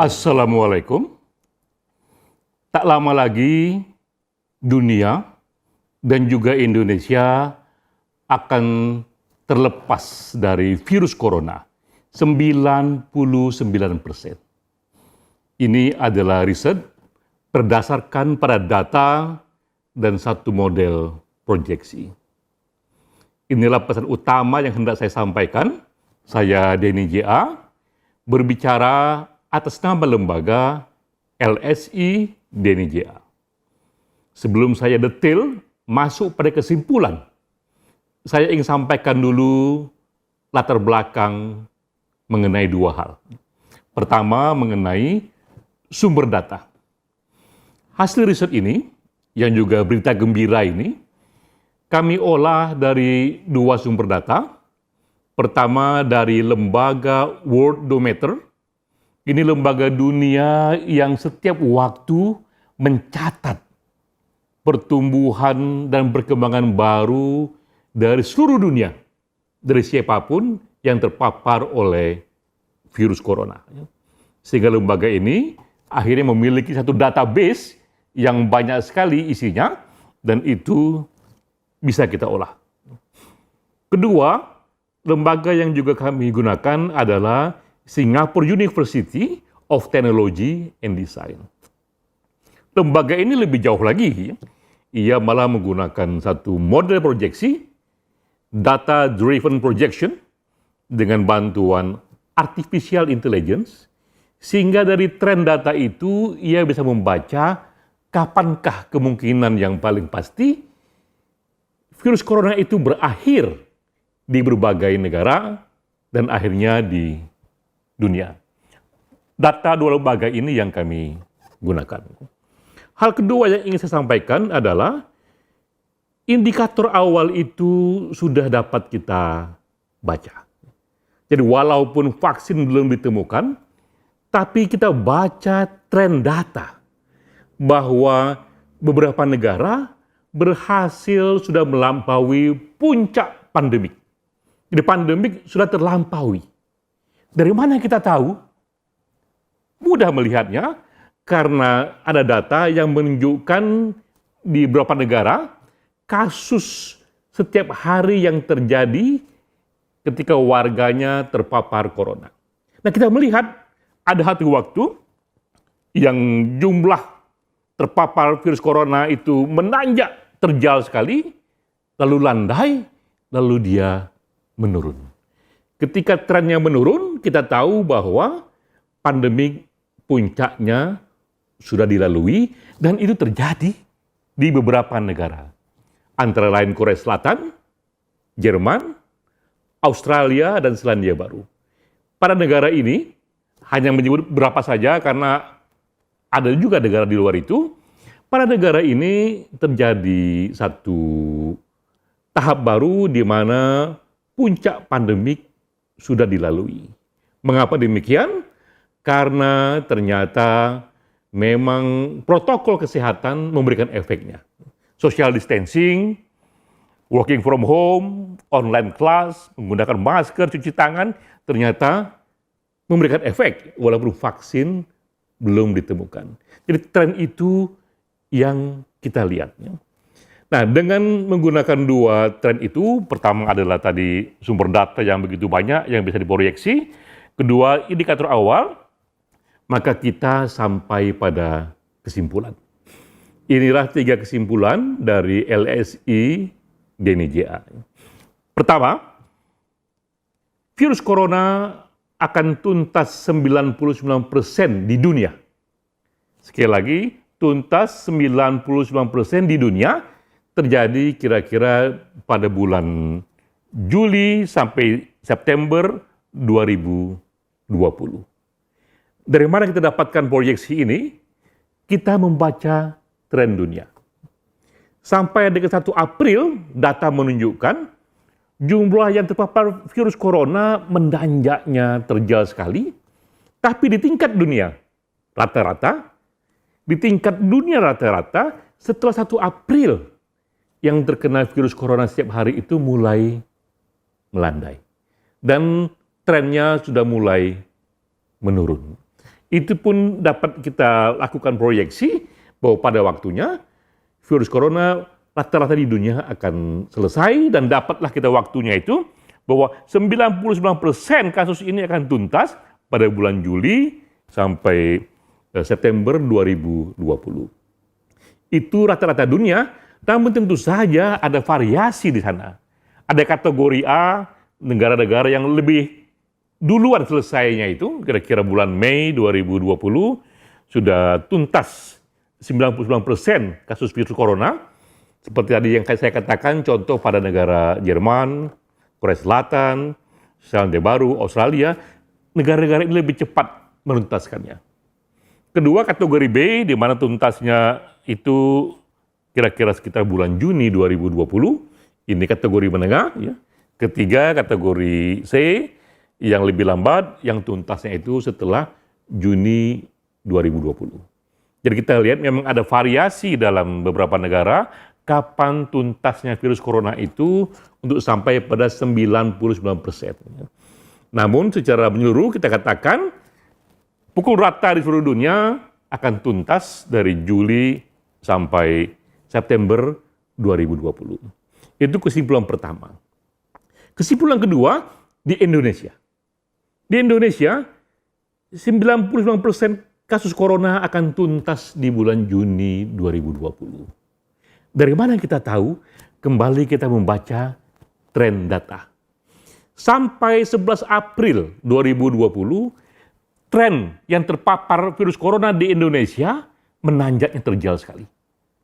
Assalamualaikum. Tak lama lagi dunia dan juga Indonesia akan terlepas dari virus corona 99%. Ini adalah riset berdasarkan pada data dan satu model proyeksi. Inilah pesan utama yang hendak saya sampaikan. Saya Denny J.A. berbicara atas nama lembaga LSI Denny J.A. Sebelum saya detail masuk pada kesimpulan, saya ingin sampaikan dulu latar belakang mengenai dua hal. Pertama, mengenai sumber data. Hasil riset ini, yang juga berita gembira ini, kami olah dari dua sumber data. Pertama, dari lembaga Worldometer. Ini lembaga dunia yang setiap waktu mencatat pertumbuhan dan perkembangan baru dari seluruh dunia, dari siapapun yang terpapar oleh virus corona. Sehingga lembaga ini akhirnya memiliki satu database yang banyak sekali isinya, dan itu bisa kita olah. Kedua, lembaga yang juga kami gunakan adalah Singapore University of Technology and Design. Lembaga ini lebih jauh lagi. Ia malah menggunakan satu model proyeksi, data driven projection, dengan bantuan artificial intelligence, sehingga dari tren data itu ia bisa membaca kapankah kemungkinan yang paling pasti virus corona itu berakhir di berbagai negara dan akhirnya di dunia. Data dua lembaga ini yang kami gunakan. Hal kedua yang ingin saya sampaikan adalah indikator awal itu sudah dapat kita baca. Jadi walaupun vaksin belum ditemukan, tapi kita baca tren data bahwa beberapa negara berhasil sudah melampaui puncak pandemik. Jadi pandemik sudah terlampaui. Dari mana kita tahu? Mudah melihatnya karena ada data yang menunjukkan di beberapa negara kasus setiap hari yang terjadi ketika warganya terpapar corona. Nah, kita melihat ada satu waktu yang jumlah terpapar virus corona itu menanjak terjal sekali, lalu landai, lalu dia menurun. Ketika trennya menurun, kita tahu bahwa pandemi puncaknya sudah dilalui dan itu terjadi di beberapa negara. Antara lain Korea Selatan, Jerman, Australia, dan Selandia Baru. Pada negara ini, hanya menyebut berapa saja karena ada juga negara di luar itu. Pada negara ini terjadi satu tahap baru di mana puncak pandemik sudah dilalui. Mengapa demikian? Karena ternyata memang protokol kesehatan memberikan efeknya. Social distancing, working from home, online class, menggunakan masker, cuci tangan, ternyata memberikan efek walaupun vaksin belum ditemukan. Jadi tren itu yang kita lihat. Nah, dengan menggunakan dua tren itu, pertama adalah tadi sumber data yang begitu banyak yang bisa diproyeksi, kedua indikator awal, maka kita sampai pada kesimpulan. Inilah 3 kesimpulan dari LSI Denny J.A. Pertama, virus corona akan tuntas 99% di dunia. Sekali lagi, tuntas 99% di dunia, terjadi kira-kira pada bulan Juli sampai September 2020. Dari mana kita dapatkan proyeksi ini? Kita membaca tren dunia. Sampai dengan 1 April, data menunjukkan jumlah yang terpapar virus corona menanjaknya terjal sekali, tapi di tingkat dunia rata-rata, setelah 1 April, yang terkena virus corona setiap hari itu mulai melandai. Dan trennya sudah mulai menurun. Itu pun dapat kita lakukan proyeksi bahwa pada waktunya virus corona rata-rata di dunia akan selesai dan dapatlah kita waktunya itu bahwa 99% kasus ini akan tuntas pada bulan Juli sampai September 2020. Itu rata-rata dunia, namun tentu saja ada variasi di sana. Ada kategori A, negara-negara yang lebih duluan selesainya itu, kira-kira bulan Mei 2020, sudah tuntas 99% kasus virus corona. Seperti tadi yang saya katakan, contoh pada negara Jerman, Korea Selatan, Selandia Baru, Australia, negara-negara ini lebih cepat menuntaskannya. Kedua, kategori B, di mana tuntasnya itu kira-kira sekitar bulan Juni 2020, ini kategori menengah. Ya. Ketiga, kategori C, yang lebih lambat, yang tuntasnya itu setelah Juni 2020. Jadi kita lihat memang ada variasi dalam beberapa negara, kapan tuntasnya virus corona itu untuk sampai pada 99%. Namun secara menyeluruh kita katakan, pukul rata di seluruh dunia akan tuntas dari Juli sampai September 2020. Itu kesimpulan pertama. Kesimpulan kedua, di Indonesia. Di Indonesia, 99% kasus corona akan tuntas di bulan Juni 2020. Dari mana kita tahu? Kembali kita membaca tren data. Sampai 11 April 2020, tren yang terpapar virus corona di Indonesia menanjaknya terjal sekali.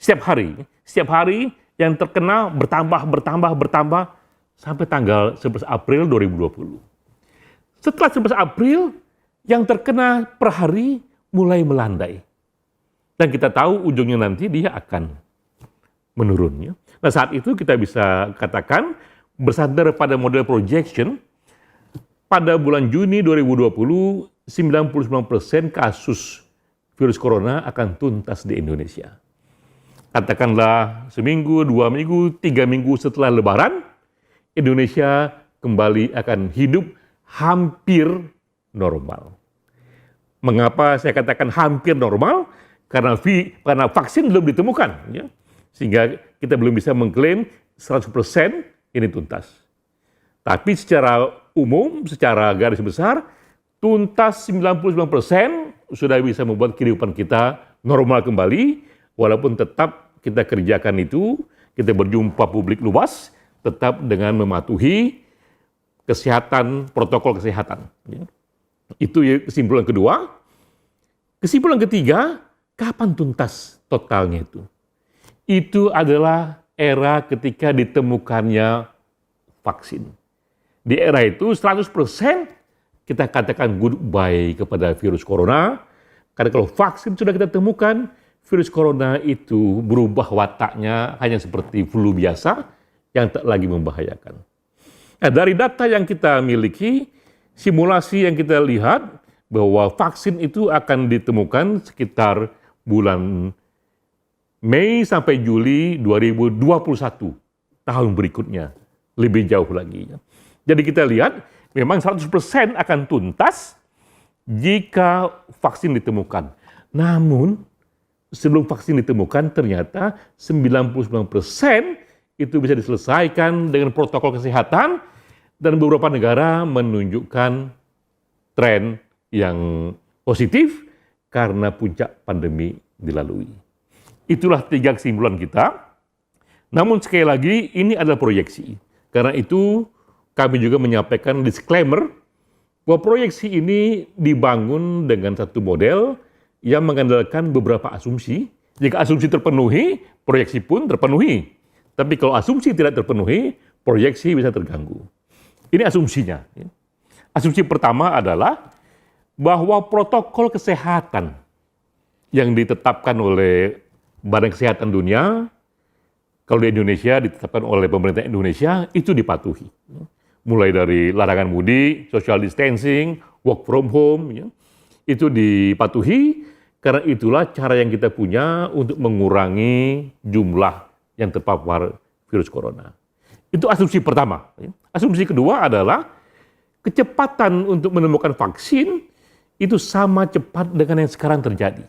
Setiap hari yang terkena bertambah sampai tanggal 11 April 2020. Setelah 11 April, yang terkena per hari mulai melandai. Dan kita tahu ujungnya nanti dia akan menurun. Ya. Nah saat itu kita bisa katakan, bersandar pada model projection, pada bulan Juni 2020, 99% kasus virus corona akan tuntas di Indonesia. Katakanlah seminggu, 2 minggu, 3 minggu setelah Lebaran, Indonesia kembali akan hidup hampir normal. Mengapa saya katakan hampir normal? Karena vaksin belum ditemukan. Ya. Sehingga kita belum bisa mengklaim 100% ini tuntas. Tapi secara umum, secara garis besar, tuntas 99% sudah bisa membuat kehidupan kita normal kembali, walaupun tetap kita kerjakan itu, kita berjumpa publik luas, tetap dengan mematuhi kesehatan, protokol kesehatan. Itu kesimpulan kedua. Kesimpulan ketiga, kapan tuntas totalnya itu? Itu adalah era ketika ditemukannya vaksin. Di era itu 100% kita katakan goodbye kepada virus corona, karena kalau vaksin sudah kita temukan, virus corona itu berubah wataknya hanya seperti flu biasa yang tak lagi membahayakan. Nah, dari data yang kita miliki, simulasi yang kita lihat bahwa vaksin itu akan ditemukan sekitar bulan Mei sampai Juli 2021, tahun berikutnya, lebih jauh lagi. Jadi kita lihat memang 100% akan tuntas jika vaksin ditemukan. Namun sebelum vaksin ditemukan ternyata 99% itu bisa diselesaikan dengan protokol kesehatan dan beberapa negara menunjukkan tren yang positif karena puncak pandemi dilalui. Itulah 3 kesimpulan kita. Namun sekali lagi ini adalah proyeksi. Karena itu kami juga menyampaikan disclaimer bahwa proyeksi ini dibangun dengan satu model yang mengandalkan beberapa asumsi. Jika asumsi terpenuhi, proyeksi pun terpenuhi. Tapi kalau asumsi tidak terpenuhi, proyeksi bisa terganggu. Ini asumsinya. Asumsi pertama adalah bahwa protokol kesehatan yang ditetapkan oleh Badan Kesehatan Dunia, kalau di Indonesia ditetapkan oleh pemerintah Indonesia, itu dipatuhi. Mulai dari larangan mudik, social distancing, work from home, ya, itu dipatuhi, karena itulah cara yang kita punya untuk mengurangi jumlah yang terpapar virus corona. Itu asumsi pertama. Asumsi kedua adalah kecepatan untuk menemukan vaksin itu sama cepat dengan yang sekarang terjadi.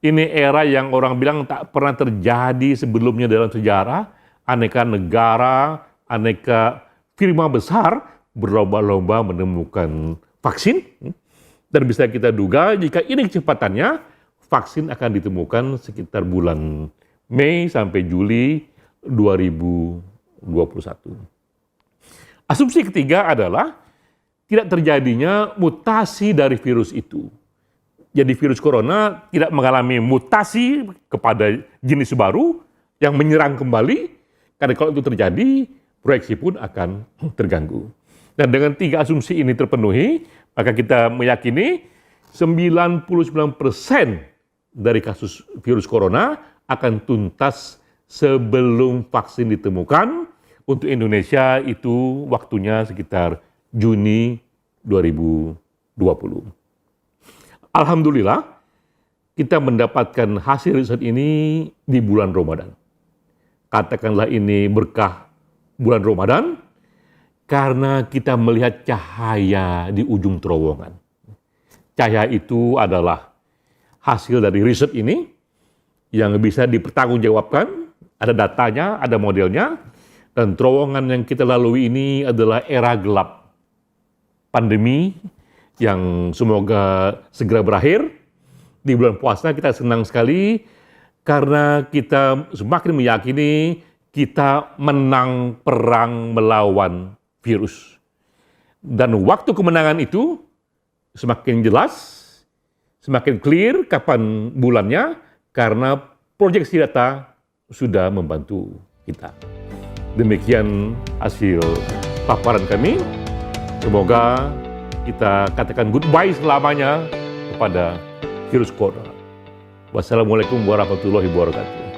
Ini era yang orang bilang tak pernah terjadi sebelumnya dalam sejarah. Aneka negara, aneka firma besar berlomba-lomba menemukan vaksin. Dan bisa kita duga jika ini kecepatannya, vaksin akan ditemukan sekitar bulan Mei sampai Juli 2021. Asumsi ketiga adalah tidak terjadinya mutasi dari virus itu. Jadi virus corona tidak mengalami mutasi kepada jenis baru yang menyerang kembali, karena kalau itu terjadi, proyeksi pun akan terganggu. Dan dengan 3 asumsi ini terpenuhi, maka kita meyakini 99% dari kasus virus corona akan tuntas sebelum vaksin ditemukan. Untuk Indonesia itu waktunya sekitar Juni 2020. Alhamdulillah, kita mendapatkan hasil riset ini di bulan Ramadan. Katakanlah ini berkah bulan Ramadan, karena kita melihat cahaya di ujung terowongan. Cahaya itu adalah hasil dari riset ini yang bisa dipertanggungjawabkan, ada datanya, ada modelnya, dan terowongan yang kita lalui ini adalah era gelap pandemi yang semoga segera berakhir. Di bulan puasa kita senang sekali karena kita semakin meyakini kita menang perang melawan virus. Dan waktu kemenangan itu semakin jelas, semakin clear kapan bulannya, karena proyeksi data sudah membantu kita. Demikian hasil paparan kami. Semoga kita katakan goodbye selamanya kepada virus corona. Wassalamualaikum warahmatullahi wabarakatuh.